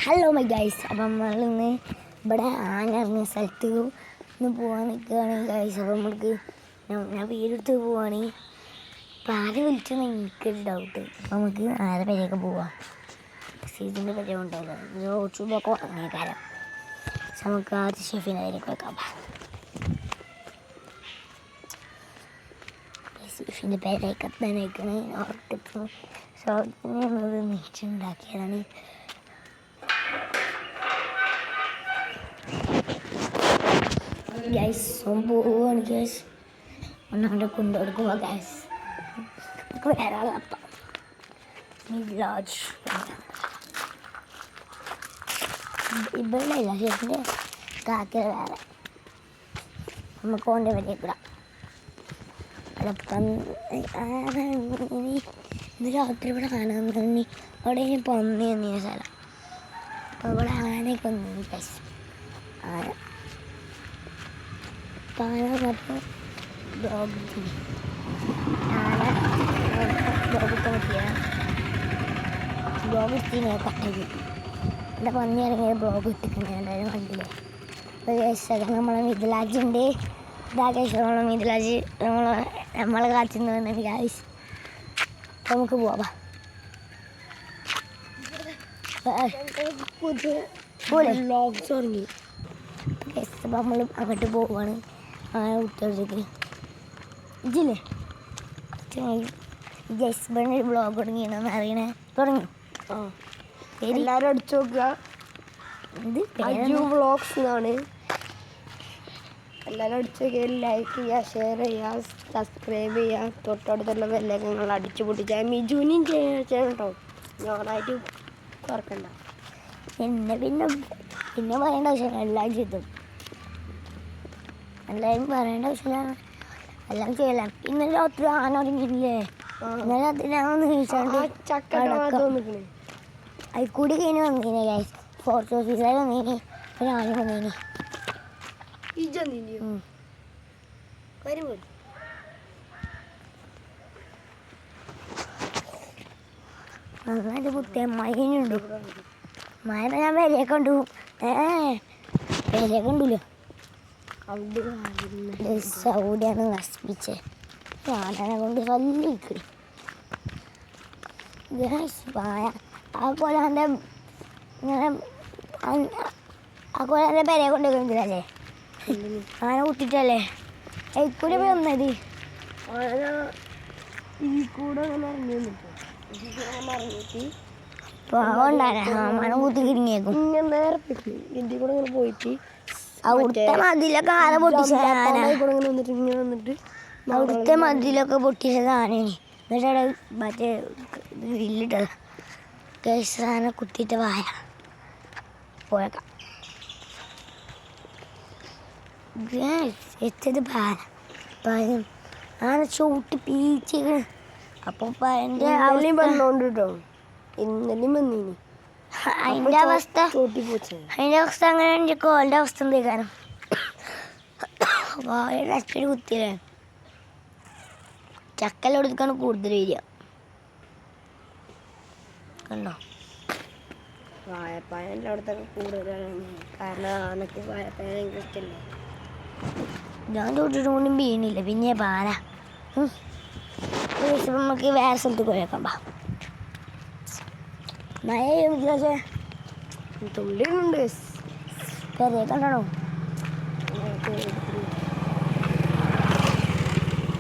Hello my guys, അപ്പം നമ്മളിന്ന് ഇവിടെ ആന ഇറങ്ങിയ സ്ഥലത്ത് ഇന്ന് പോകാൻ നിൽക്കുകയാണ് ഗൈസ്. അപ്പം നമ്മൾക്ക് ഞാൻ വീടെടുത്ത് പോവാണ്. അപ്പം ആരെ വിളിച്ചെന്ന് എനിക്കൊരു ഡൗട്ട്. അപ്പം നമുക്ക് ആരെ പേരെയൊക്കെ പോവാം. സീസണിൻ്റെ പേരെ ഉണ്ടാവില്ല, റോഡ്ഷൂബൊക്കെ അങ്ങനെ കാലം. പക്ഷെ നമുക്ക് ആദ്യം ഷെഫിൻ്റെ പേരൊക്കെ വെക്കാം. ഷെഫിൻ്റെ പേരൊക്കെ തന്നെ വയ്ക്കണേ. ഓർക്കത്തും ഷോർട്ടിനെ നീച്ചുണ്ടാക്കിയതാണ്. ഗൈസ് പോവാണ് ഗൈസ്. ഒന്നാണ്ട് കൊണ്ടുകൊടുക്കുക ഗൈസ്. വേറെ അപ്പം മിദ്ലാജ് ഇവിടെ ഇല്ല, ഷെഫിൻ്റെ കാക്കര വേറെ. നമുക്ക് ഓൻ്റെ വരെയൊക്കെ അപ്പം ഇന്ന് രാത്രി ഇവിടെ കാണാൻ തന്നെ. അവിടെ ഇനി പന്നി എന്നീ സ്ഥലം. അപ്പോൾ ഇവിടെ ആനയൊക്കെ വന്നു ഗൈസ്. ആന പറഞ്ഞപ്പോൾ ബ്ലോഗ് ഇട്ടിനെ കട്ടത് എൻ്റെ പന്നി ഇറങ്ങിയ ബ്ലോഗ് ഇട്ടിട്ടുണ്ട്. എന്തായാലും കണ്ടില്ലേ. അപ്പോൾ കേസ് നമ്മളെ മിഥിലാജുണ്ട്. ഇതാ കേസ് നമ്മളെ മിഥിലാജ് നമ്മളെ കാറ്റുന്ന വന്നിട്ട് ഗൈസ്. അപ്പോൾ നമുക്ക് പോവാം. വ്ളോഗ്സ് തുടങ്ങി. അപ്പം നമ്മൾ അങ്ങോട്ട് പോവാണ്. ആന കുട്ടികൾക്ക് ഇതില്ലേ ജസ്ബണ്ട് ഒരു ബ്ലോഗ് തുടങ്ങിയെന്ന് അറിയണേ. തുടങ്ങി. എല്ലാവരും അടിച്ചു നോക്കുക. അജു വ്ളോഗ്സ് എന്നാണ്. എല്ലാവരും അടിച്ചു നോക്കിയാൽ ലൈക്ക് ചെയ്യുക, ഷെയർ ചെയ്യുക, സബ്സ്ക്രൈബ് ചെയ്യുക. തൊട്ടടുത്തുള്ള ബെല്ലൈക്കൺ അടിച്ചു പൊട്ടിച്ചാൽ മിജുവിനും ചെയ്യണം കേട്ടോ. ഞാനായിട്ട് തുറക്കണ്ട. പിന്നെ പറയേണ്ട ആവശ്യമില്ല, എല്ലാം ചെയ്തും എല്ലാവരും പറയേണ്ട ആവശ്യമില്ല, എല്ലാം ചെയ്യലാം. ഇന്നലെ രാത്രി ആന ഇറങ്ങിയില്ലേ. ഇന്നലെ രാത്രി ഞങ്ങൾ നീച്ചാണ്ട് അതിൽക്കൂടി കഴിഞ്ഞ് വന്നീനെ ഗൈസ്. ഫോർത്ത് ഓഫീസർ വന്നീനി, ഒരു ആന വന്നീനി. നന്നായിട്ട് കുത്തിയ മഴയുണ്ട്. മഴ ഞാൻ വിലയൊക്കെ ഉണ്ടു. വിലയൊക്കെ ഉണ്ടല്ലോ. സൗദിയാണ് നശിപ്പിച്ചത്. ആനനെ കൊണ്ട് തല്ലിക്കടി. ആ കൊലാൻ്റെ ഇങ്ങനെ ആ കൊലാൻ്റെ പെരയെ കൊണ്ടുവരുന്നില്ലേ. ആന കുത്തിട്ടല്ലേ കൂടെ പോയി വന്നത്. പാവണ്ടാന കുത്തി കിരിങ്ങിയേക്കും. പോയിട്ട് അവിടുത്തെ മതിലൊക്കെ ആന പൊട്ടിച്ചതാണ്. അവിടുത്തെ മതിലൊക്കെ പൊട്ടിച്ചതാണ്. എന്നിട്ട് മറ്റേ ഗ്രില്ലിട്ടത് ആന കുത്തിയിട്ട് വായ പോയേക്കാം. എത്തത് പാരം ആന ചവിട്ടി പീച്ച്. അപ്പോൾ പരൻ്റെ വന്നോണ്ട് കേട്ടോ. ഇന്നലെയും വന്നീനി. അതിൻ്റെ അവസ്ഥ അങ്ങനെ എൻ്റെ കോലിൻ്റെ അവസ്ഥ എന്തേക്കാരം. വാഴയുടെ അച്ചടി കുത്തിയില്ലേ. ചക്കലെടുക്കാണ് കൂടുതൽ വരിക. കണ്ടോ, വാഴപ്പഴം എല്ലായിടത്തൊക്കെ കൂടുതലാണ്. കാരണം ആനക്ക് വാഴപ്പഴം ഭയങ്കര ഇഷ്ടമല്ലേ. ഞാൻ തൊട്ടിട്ട് കൊണ്ടും വീണില്ല. പിന്നെ പാല നമുക്ക് വേറെ സ്ഥലത്ത് പോയേക്കാം. മഴ തുള്ളിയുണ്ട്. പെരയെ കണ്ടോ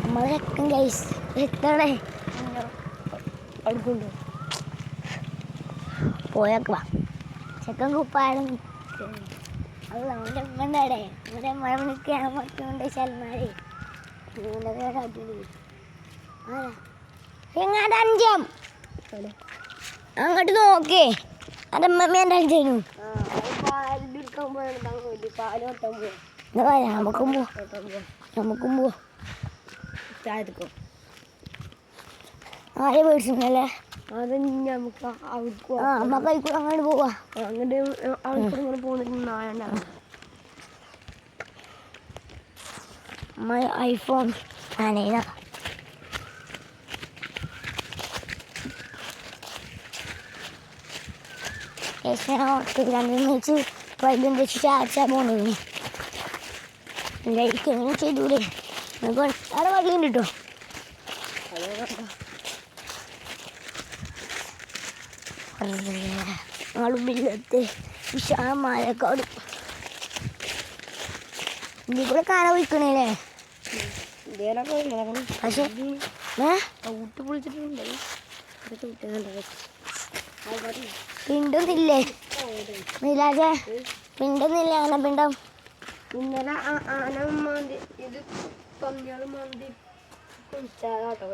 നമ്മൾ ചെക്കൻ ഗൈസ്. എത്തണേ അടുക്കുണ്ട് പോയേക്കുവാ. ചെക്കൻ കുപ്പാടും അത് നമ്മുടെ ഉമ്മണ്ടാടെ. നമ്മുടെ മഴ മണിക്കാണ് മറ്റുകൊണ്ട് ശൽമാരെ എങ്ങാണ്ട് അഞ്ചം അങ്ങോട്ട് നോക്കേ. അത് അമ്മമ്മ എൻ്റെ അഞ്ചനും നമുക്കും പോവാ. ആരെ പേടിച്ചില്ലേ. അത് നമുക്ക് അമ്മ കൈക്കൂടെ അങ്ങോട്ട് പോവാ. അങ്ങോട്ട് അവിടെ ഇങ്ങനെ പോകുന്നിട്ട് നായണ്ടാണ്. ഐഫോൺ ആനേന ഞാൻ ഓർക്കില്ലാന്ന് വെച്ച് വൈകും വെച്ച് ചാച്ചാൻ പോണത് ലൈക്ക് ചെയ്തൂടെ അവിടെ വള്ളിയുണ്ട് കേട്ടോ. ആളുമില്ലാത്ത വിശാലമായ കാട്. ഇതിൽ കൂടെ കാന പോയിക്കണേല്ലേ? പക്ഷെ പിണ്ടൊന്നില്ലേ നീലാജെ? പിണ്ടൊന്നില്ലേ ആനപ്പിണ്ടം? ഇന്നലെ ആന മാന്തി ഇത് പന്നികൾ മാന്തി കുളിച്ചാട്ടോ.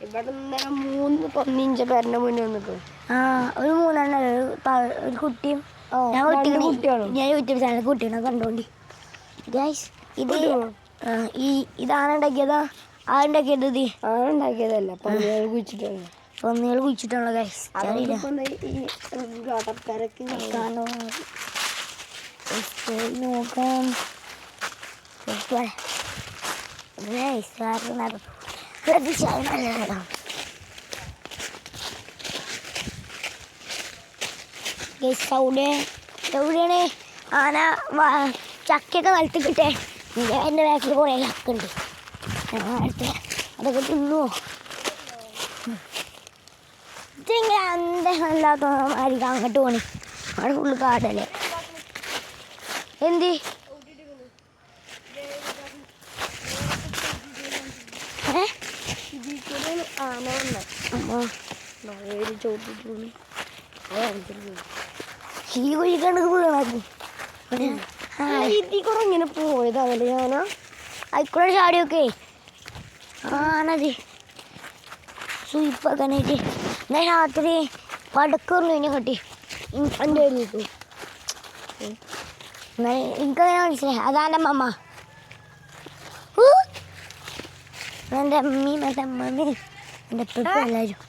ഇവിടെ ഇന്നലെ 3 പന്നിഞ്ച പേരൻ്റെ മുന്നേ വന്നിട്ട്. ആ ഒരു 3 ഒരു കുട്ടിയും ഞാൻ യൂട്യൂബ് ചാനൽ കുട്ടീനെ കണ്ടോണ്ടി ഗൈസ്. ഇത് ഇതാണ് ഉണ്ടാക്കിയതാ? ആരുണ്ടാക്കിയത്? ഇത് ആരുണ്ടാക്കിയതല്ല, പന്നികൾ കുഴിച്ചിട്ടുള്ള. പന്നികൾ കുഴിച്ചിട്ടുള്ള ഗൈസ്. നോക്കാം എവിടെയാണ് ആന? ചക്കയൊക്കെ നിലത്തിക്കിട്ടെ. എൻ്റെ ബാക്കിൽ കുറേ ചക്കുണ്ട്, അതൊക്കെ തിന്നുവോ? ഇങ്ങനെ അന്തല്ലാത്തമായിരിക്കും അങ്ങോട്ട് പോണി. അവിടെ ഫുള്ള് കാടല്ലേ. എന്തി ആന ചോട്ടിട്ട് ഈ കുഴിക്കണ്ട് വീണാക്കും. ഇതിൽ കൂടെ ഇങ്ങനെ പോയതാണല്ലേ ആന? ആയിക്കൂടെ ചാടിയൊക്കെ ആണത് സൂയിപ്പാക്കാനായിട്ട്. ഞാൻ രാത്രി പടക്കൊന്നു ഇതിനെ കട്ടി എൻ്റെ കയ്യിലേക്ക്. എനിക്കങ്ങനെ മനസ്സിലായി അതാൻ്റെ അമ്മ. എൻ്റെ അമ്മയും എൻ്റെ അമ്മമ്മയും എൻ്റെ അപ്പക്കും എല്ലാവരും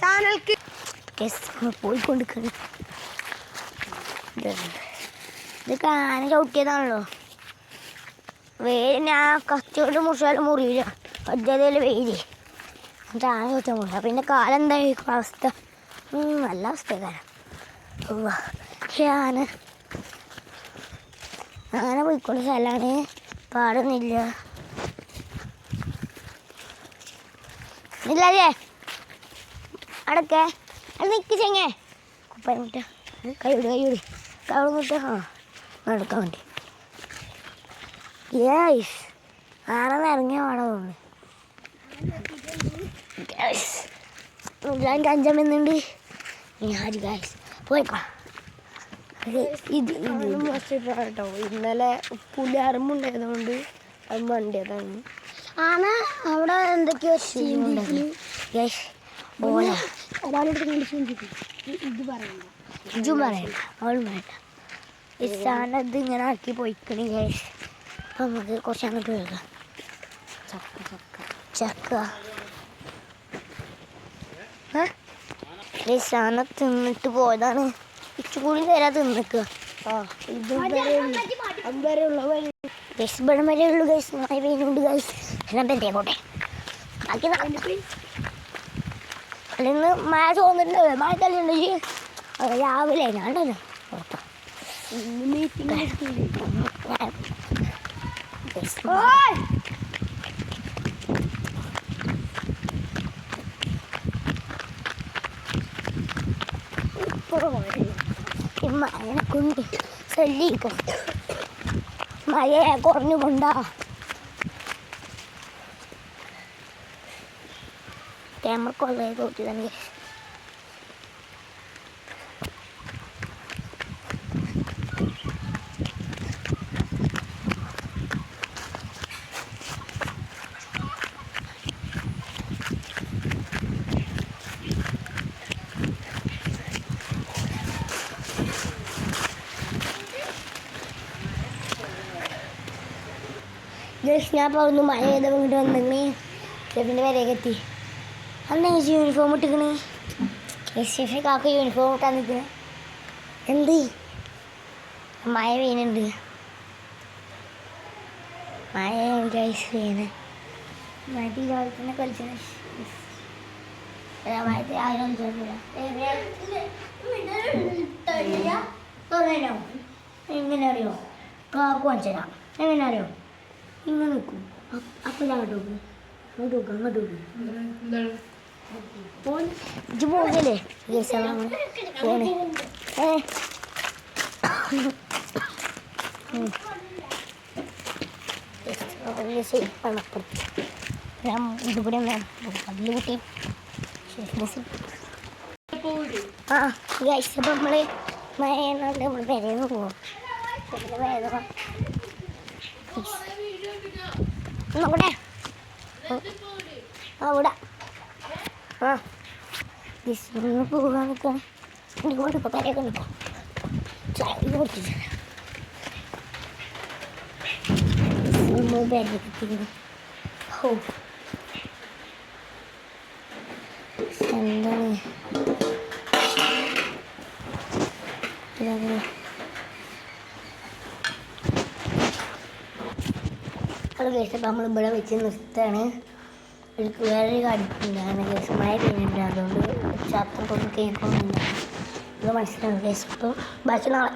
ചാനൽക്ക് പോയിക്കൊണ്ടിരിക്കണം. ഇതൊക്കെ ആന ചവിട്ടിയതാണല്ലോ. ഞാൻ കച്ചവടം മുറിച്ചാലും മുറിയില്ല, പദ്ധതിയിൽ വെയില് എന്നിട്ട് ആന ചവിട്ടാൻ മുറില്ല. പിന്നെ കാലം എന്തായിരിക്കും അവസ്ഥ? നല്ല അവസ്ഥക്കാരം. പക്ഷേ ആന പോയിക്കൊണ്ട് സ്ഥലമാണ്, പാടൊന്നുമില്ല. ഇല്ലാതെ അടക്കെ അത് നിൽക്ക് ചെങ്ങേ കുപ്പമിട്ട കൈവിട് കവിടുന്നിട്ട നടക്കാൻ വേണ്ടി. ഗ്യാസ് ആണെന്ന് ഇറങ്ങിയ പാടാ തോന്നുന്നു. ഗ്യാസ് 5 എന്നുണ്ട്. ഞാൻ ഗ്യാസ് പോയിക്കോ. കേട്ടോ, ഇന്നലെ പുലിയറമ്പുണ്ടായതുകൊണ്ട് അത് വണ്ടിയതാണ്. ആന അവിടെ എന്തൊക്കെയോ ഗ്യാസ് ഓല ഇത് പറയണ്ട, ഇജും പറയണ്ട, അവളും വേണ്ട. ഈ സാധനം ഇങ്ങനെ ആക്കി പോയിക്കണി ഗ്യാസ്. അപ്പം നമുക്ക് കുറച്ച് അങ്ങോട്ട് പോകാം. ചക്ക ഈ സാധനം തിന്നിട്ട് പോയതാണ്. ഇച്ചുകൂടി തരാ തിന്നിക്കുക. ബെസ്റ്റ് വരെ ഉള്ളു ഗൈസ്. മായി വെയിനുണ്ട് ഗൈസ്. എല്ലാം പെന്തേ പോട്ടെ. ബാക്കി അല്ലെങ്കിൽ മഴ തോന്നിട്ടുണ്ട്. മഴ തല്ലുണ്ടെങ്കിൽ രാവിലെ ഞാനുണ്ടല്ലോ മഴനെ കൊണ്ട് ശല്യിക്കും. മഴ കുറഞ്ഞുകൊണ്ടാ ക്യാമറ കൊള്ളേ തോറ്റി തന്നെ. ഞാൻ ഇപ്പോൾ ഒന്ന് മഴ ചെയ്ത വീട്ട് വന്നിങ്ങനെ ഷെഫിൻ്റെ വരെയൊക്കെ എത്തി. അന്ന് യൂണിഫോം ഇട്ടിക്കണേ. ഷെഫി കാക്ക യൂണിഫോം ഇട്ടാൻ നിൽക്കണേ. എന്ത് മഴ പെയ്യുന്നുണ്ട്. മഴ ഐസ് പെയ്യണേ. മഴ രാവിലെ തന്നെ കളിച്ചത്. മഴ രാവിലെ കളിച്ചിട്ടില്ല. എങ്ങനെ അറിയോ കാക്കു വാങ്ങിച്ചരാം എങ്ങനെ അറിയോ ഇങ്ങനെ നിൽക്കും അപ്പം ഞാൻ അങ്ങോട്ട് വെക്കും ഇജ്ജ് പോകല്ലേ ഫോണ് ഞാൻ ഇതുകൂടെ അതിൽ കുട്ടി ആ ഗൈസ് അപ്പം നമ്മൾ മഴയുണ്ട് നമ്മൾ പെരേന്ന് പോവാം വേദന നോക്കട്ടെ അവിടെ ആ ഡിസ്പ്ലിന്ന് പോകാൻ നിൽക്കണം ഇങ്ങോട്ട് ഇപ്പോൾ പെരയൊക്കെ നിൽക്കാം ചായ കൊടുത്തില്ല പെരയൊക്കെ ഓ എന്താണ് അത് കേസപ്പം നമ്മൾ ഇവിടെ വെച്ച് നിർത്തുകയാണ് വേറൊരു കാര്യം കേസ് മഴ പെയ്യുന്നുണ്ട് അതുകൊണ്ട് ചാത്രം കൊണ്ട് കേൾക്കൊന്നുമില്ല ഇത് മനസ്സിലാവും കേസ് ഇപ്പം ബാക്കി നാളെ